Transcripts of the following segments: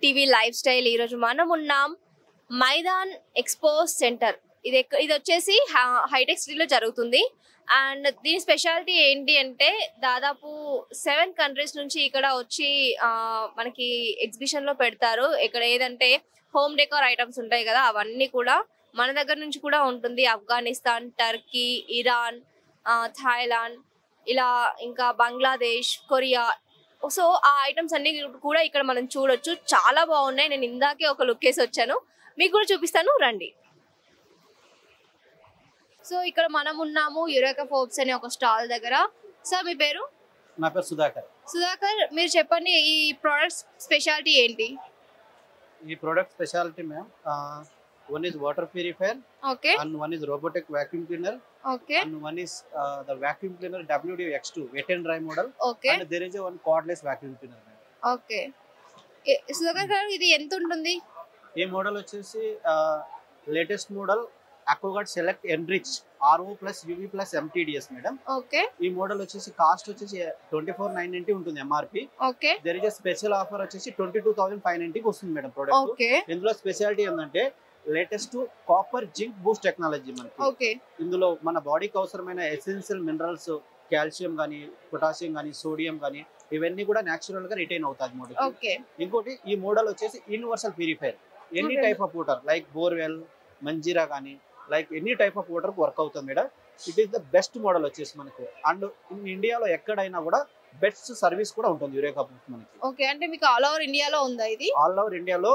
TV life style. ఈరోజు మనం ఉన్నాం మైదాన్ ఎక్స్పో సెంటర్. ఇది వచ్చేసి హైటెక్ సిటీలో జరుగుతుంది. అండ్ దీని స్పెషాలిటీ ఏంటి అంటే దాదాపు 7 కంట్రీస్ నుంచి ఇక్కడ వచ్చి మనకి ఎగ్జిబిషన్ లో పెడతారు. ఇక్కడ ఏదంటే హోమ్ డెకోర్ ఐటమ్స్ ఉంటాయి కదా, అవన్నీ కూడా మన దగ్గర నుంచి కూడా ఉంటుంది. ఆఫ్ఘనిస్తాన్, టర్కీ, ఇరాన్, థాయిలాండ్, ఇలా ఇంకా బంగ్లాదేశ్, కొరియా. సో ఆ ఐటమ్స్ అన్ని కూడా ఇక్కడ మనం చూడొచ్చు. చాలా బాగున్నాయి. నేను ఇందాకే ఒక లుక్ వేసి వచ్చాను, మీకు కూడా చూపిస్తాను, రండి. సో ఇక్కడ మనం ఉన్నాము యురేకా ఫోర్బ్స్ అనే ఒక స్టాల్ దగ్గర. సార్ మీ పేరు? నా పేరు సుధాకర్. సుధాకర్, మీరు చెప్పండి ఈ ప్రోడక్ట్ స్పెషాలిటీ ఏంటి? ఈ product speciality ma'am, one is water purifier, okay, and one is robotic vacuum cleaner, okay, and one is the vacuum cleaner WD-X2 wet and dry model, okay, and there is a one cordless vacuum cleaner ma'am. okay. Sudhakar గారు, ఇది ఎంత ఉంటుంది? ఈ model వచ్చేసి latest model AquaGuard Select Enrich RO plus UV plus MTDS madam. Okay. ఈ model వచ్చేసి cost వచ్చేసి 24,990 ఉంటుంది MRP. Okay. there is a special offer వచ్చేసి 22,590 కి వస్తుంది మేడం ప్రోడక్ట్. ఓకే. ఇందులో స్పెషాలిటీ ఏంటంటే latest copper zinc Boost technology మనకి. ఓకే. ఇందులో మన బాడీకి అవసరమైన ఎసెన్షియల్ మినరల్స్, కాల్షియం కానీ, పొటాషియం కానీ, సోడియం కానీ, ఇవన్నీ కూడా న్యాచురల్ గా రిటైన్ అవుతాయి మోడల్. ఓకే. ఇంకోటి ఈ మోడల్ వచ్చేసి universal purifier. Any type of water like borewell, Manjira కానీ, like any type of water work అవుతుంది madam. It is the best model వచ్చేసి మనకు. అండ్ ఇండియాలో ఎక్కడైనా కూడా బెస్ట్ సర్వీస్ కూడా ఉంటుంది యురేకా మనకి. ఓకే, అంటే మీకు ఆల్ ఓవర్ ఇండియాలో ఉందా ఇది? ఆల్ ఓవర్ ఇండియాలో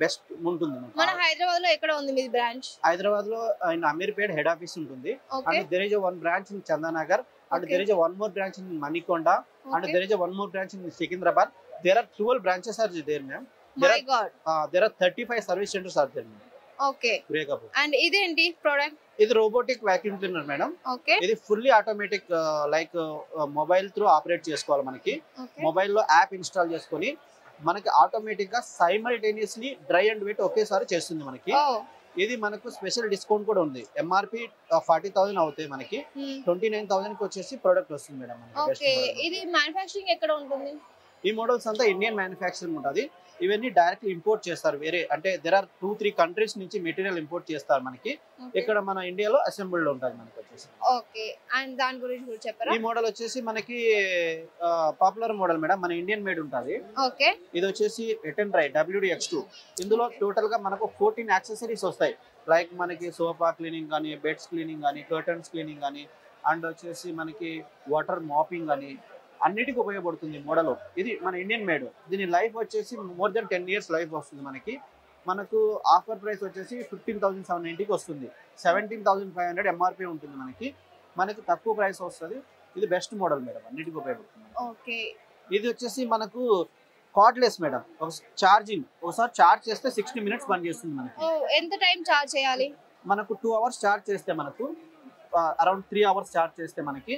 బెస్ట్ ఉంటుంది. మన హైదరాబాద్ లో ఎక్కడ ఉంది మీ బ్రాంచ్? హైదరాబాద్ లో ఇన్ అమీర్పేట్ హెడ్ ఆఫీస్ ఉంటుంది. And there is one branch in Chandanagar, and there is one more branch in Manikonda, and there is one more branch in Secunderabad. There are 12 branches are there ma'am. My God. There are 35 service centers are there ma'am. Okay. And ఇదేంటి product? ఇది robotic vacuum cleaner madam. Okay. ఇది fully automatic, like mobile through operate చేసుకోవాలి. మనకి mobile లో app install చేసుకొని మనకి automatic గా simultaneously dry and wet ఒకేసారి చేస్తుంది మనకి. ఇది మనకు స్పెషల్ డిస్కౌంట్ కూడా ఉంది. MRP 40,000 అవుతాయి, మనకి 29,000 కి వచ్చేసి ప్రోడక్ట్ వస్తుంది మేడం. ఓకే. ఇది మ్యానుఫ్యాక్చరింగ్ ఎక్కడ ఉంటుంది? ఈ మోడల్స్ అంతా ఇండియన్ మ్యానుఫ్యాక్చరింగ్ ఉంటుంది. ఇవన్నీ డైరెక్ట్ ఇంపోర్ట్ చేస్తారు వేరే, అంటే there are 2-3 కంట్రీస్ నుంచి మెటీరియల్ ఇంపోర్ట్ చేస్తారు మనకి. ఇక్కడ మన ఇండియాలో అసెంబుల్డ్ ఉంటుంది మనకి వచ్చేసి. ఓకే. అండ్ దాని గురించి కూడా చెప్పరా? ఈ మోడల్ వచ్చేసి మనకి పాపులర్ మోడల్ మేడం, మన ఇండియన్ మేడ్ ఉంటుంది. ఓకే. ఇది వచ్చేసి వెట్ అండ్ డ్రై WD-X2. ఇందులో టోటల్ గా మనకు 14 యాక్సెసరీస్ వస్తాయి. లైక్ మనకి సోఫా క్లీనింగ్ కానీ, బెడ్స్ క్లీనింగ్ కానీ, కర్టన్స్ క్లీనింగ్ కానీ, అండ్ వచ్చేసి మనకి వాటర్ మాపింగ్ కానీ, అన్నిటికీ ఉపయోగపడుతుంది మోడల్. ఇది మన ఇండియన్ మేడ్. దీని లైఫ్ వచ్చేసి మోర్ దెన్ 10 years లైఫ్ వస్తుంది మనకి. మనకు ఆఫర్ ప్రైస్ వచ్చేసి 15,790కి వస్తుంది. 17,500 MRP ఉంటుంది మనకి. మనకి తక్కువ ప్రైస్ వస్తుంది. ఇది బెస్ట్ మోడల్ మేడం, అన్నిటికీ ఉపయోగపడుతుంది. ఓకే. ఇది వచ్చేసి మనకు కార్డ్లెస్ మేడం. చార్జింగ్ ఒకసారి చార్జ్ చేస్తే 60 minutes పని చేస్తుంది మనకి. ఎంత టైం చార్జ్ చేయాలి? మనకు 2 hours చార్జ్ చేస్తే మనకు అరౌండ్ 3 hours చార్జ్ చేస్తే మనకి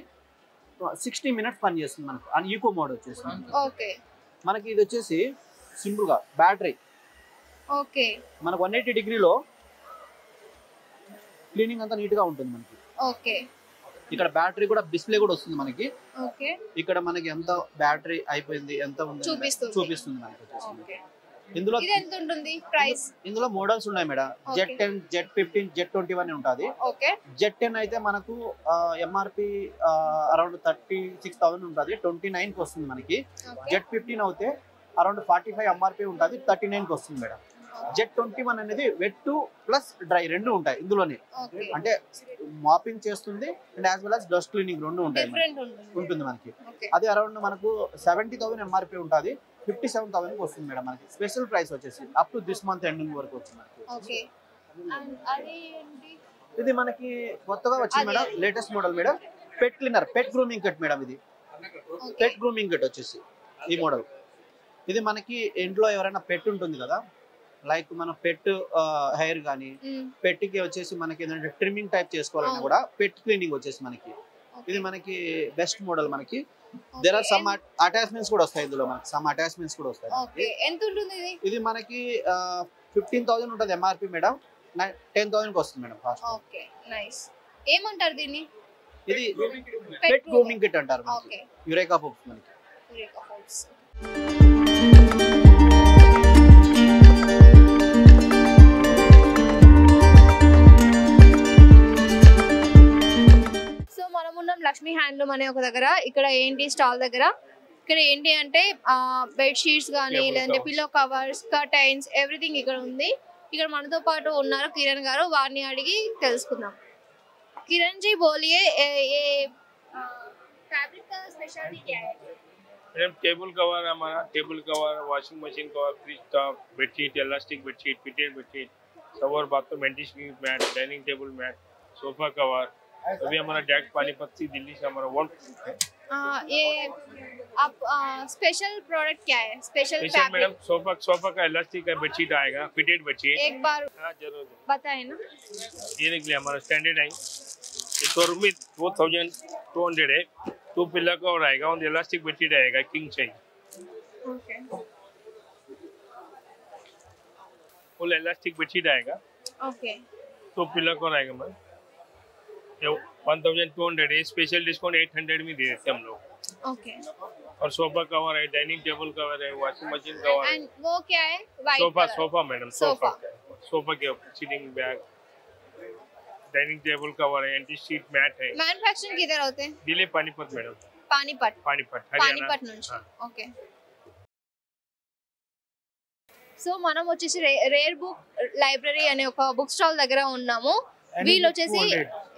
60 minutes పని చేస్తుంది మనకు. అండ్ ఈకో మోడ్ వచ్చేసి ఓకే. మనకి ఇది వచ్చేసి సింపుల్ గా బ్యాటరీ. ఓకే. మనకు 180 degreeలో క్లీనింగ్ అంతా నీట్ గా ఉంటుంది మనకి. ఓకే. ఇక్కడ బ్యాటరీ కూడా డిస్ప్లే కూడా వస్తుంది మనకి. ఓకే. ఇక్కడ మనకి ఎంత బ్యాటరీ అయిపోయింది, ఎంత ఉంది చూపిస్తుంది మనకి వచ్చేసి. ఇందులో ఎంత ఉంటుంది ప్రైస్? ఇందులో మోడల్స్ ఉన్నాయి మేడం. Z10, Z15, Z21 ఉంటుంది. ఓకే. Z10 అయితే మనకు MRP అరౌండ్ 36,000 ఉంటుంది, 29 కి వస్తుంది మనకి. Z15 అయితే అరౌండ్ 45 MRP ఉంటుంది, 39 కి వస్తుంది మేడం. Z21 అనేది వెట్ ప్లస్ డ్రై రెండు ఉంటాయి ఇందులోనే. అంటే మాపింగ్ చేస్తుంది and as well as dust cleaning రెండు ఉంటాయి ఉంటుంది మనకి. అది అరౌండ్ మనకు 70,000 MRP ఉంటుంది, 57,000 కి వస్తుంది మేడం మనకి. స్పెషల్ ప్రైస్ వచ్చేసి up to this month ending వరకు వచ్చింది మనకి. ఇది మనకి కొత్తగా వచ్చింది madam, latest model madam. Pet cleaner, pet grooming kit madam. ఇది పెట్ గ్రూమింగ్ కిట్ వచ్చేసి ఈ మోడల్. ఇది మనకి ఇంట్లో ఎవరైనా పెట్ ఉంటుంది కదా, లైక్ మన పెట్ హెయిర్ కానీ, పెట్ కి వచ్చేసి మనకి ఏంటంటే ట్రిమ్మింగ్ టైప్ చేసుకోవాలన్నా కూడా పెట్ క్లీనింగ్ వచ్చేసి మనకి. ఇది మనకి బెస్ట్ మోడల్ మనకి. దేర్ ఆర్ సమ్ అటాచ్మెంట్స్ కూడా వస్తాయి ఇందులో మనకి. సమ్ అటాచ్మెంట్స్ కూడా వస్తాయి. ఎంత ఉంటుంది ఇది? ఇది మనకి 15,000 ఉంటుంది MRP మేడం. 10,000 కి వస్తుంది మేడం కాస్ట్. Okay, nice. ఏమంటారు దీన్ని? ఇది పెట్ గ్రూమింగ్ కిట్ అంటారు మనకి. యురేకా ఫోర్బ్స్ మనకి. Eureka Forbes. లక్ష్మీ హ్యాండ్లూమ్ అనే ఒక దగ్గర. ఇక్కడ ఏంటి స్టాల్ దగ్గర ఇక్కడ ఏంటి అంటే బెడ్ షీట్స్ కానీ లేదంటే పిల్లో కవర్స్, కర్టైన్స్, ఎవ్రీథింగ్ ఇక్కడ ఉంది. ఇక్కడ మనతో పాటు ఉన్నారు కిరణ్ గారు, వారిని అడిగి తెలుసుకుందాం. किरण जी बोलिए ये फैब्रिक का स्पेशलिटी क्या है? मैडम टेबल कवर हमारा, table cover, washing machine cover, fridge top, bedsheet, elastic bedsheet, fitted bedsheet, shower bathroom anti mat, dining table mat, sofa cover. अभी हमारा डेस्क पानीपत से दिल्ली से हमारा वन है. ये आप स्पेशल प्रोडक्ट क्या है? स्पेशल मैडम सोफा का इलास्टिक का बेडशीट आएगा, फिटेड बेडशीट. एक बार जरूर बताए ना. ये देख लिया हमारा स्टैंडर्ड है. शोरूम में 4200 है. 2 पिल्ला कवर आएगा और इलास्टिक बेडशीट आएगा king size. Okay. Full elastic bedsheet आएगा. ओके. 2 पिल्ला कवर आएगा मैम. ये 1200 है. स्पेशल डिस्काउंट 800 में दे देते हम लोग. ओके. और सोफा कवर है, डाइनिंग टेबल कवर है, वॉशिंग मशीन कवर है. एंड वो क्या है? वाइट सोफा मैडम, सोफा के seating bag, dining table cover है, एंटी शीट मैट है. मैन्युफैक्चरिंग किधर होते हैं? दिल्ली पानीपत मैडम. पानीपत हरियाणा. పానిపట్ నుంచి. ఓకే. సో మనం వచ్చేసి రేర్ బుక్ లైబ్రరీ అనే ఒక బుక్ స్టాల్ దగ్గర ఉన్నాము. వీళ్ళు వచ్చేసి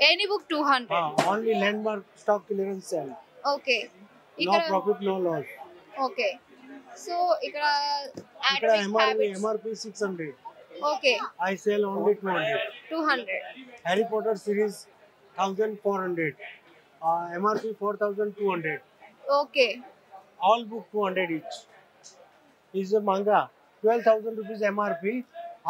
any book 200. Only landmark stock clearance sale. Okay. No ఇక్కడ profit no loss. Okay. So ఇక్కడ MRP 600. Okay. I sell only 200. 200. Harry Potter series 1400. MRP 4200. Okay. All book 200 each. Is a manga 12,000 rupees MRP.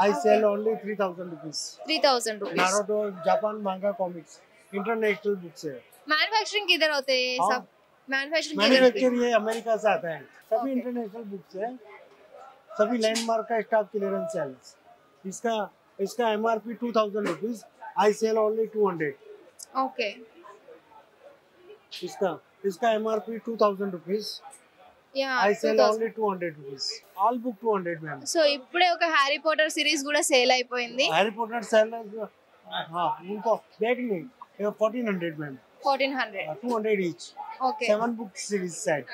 I sell only 3,000 rupees. 3000 rupees. Naruto Japan manga comics. International books है. Manufacturing किधर होते हैं हाँ। सब? Manufacturing किधर होती manufacture ये America से आता है. सभी Okay. इंटरनेशनल बुक्स है. सभी लैंडमार्क का स्टॉक क्लियरेंस सेल. इसका MRP 2,000 rupees. I sell only 200. है? ओके. इसका MRP 2,000 rupees. Yeah I sell 2000. only 200 rupees. All book 200 ma'am. So ఇప్పుడే ఒక హ్యారీ పాటర్ సిరీస్ కూడా సేల్ అయిపోయింది. Harry Potter sellers हाँ उनको बैग नहीं 1400 ma'am. 1400. 200 each. Okay. 7 book series set.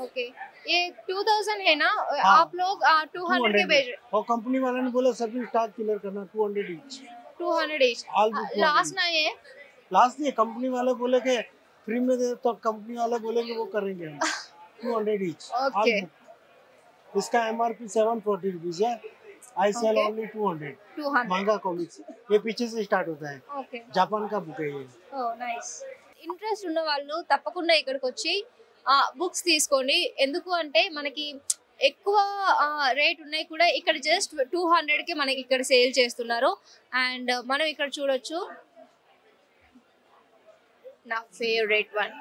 Okay. ये 2000 है ना? हाँ। आप लोग 200 के भेज रहे. और कंपनी वाले ने बोला सभी स्टॉक क्लियर करना 200 each. 200 each. All book 200 last ना ये. लास्ट नहीं कंपनी वाले बोले के फ्री में दे तो कंपनी वाले बोलेंगे वो करेंगे हम 200 each. All Okay. book. इसका MRP 740 rupees है. I sell Okay. only 200. 200. मांगा कॉमिक्स ये पीछे से स्टार्ट होता है. ఓకే. जापान का बुक है ये. ఓ నైస్. ఇంట్రెస్ట్ ఉన్న వాళ్ళు తప్పకుండా ఇక్కడికి వచ్చి బుక్స్ తీసుకోండి. ఎందుకు అంటే మనకి ఎక్కువ రేట్ ఉన్నాయి కూడా ఇక్కడ జస్ట్ 200కి మనకి ఇక్కడ సేల్ చేస్తున్నారు. అండ్ మనం ఇక్కడ చూడొచ్చు నా ఫేవరెట్ వన్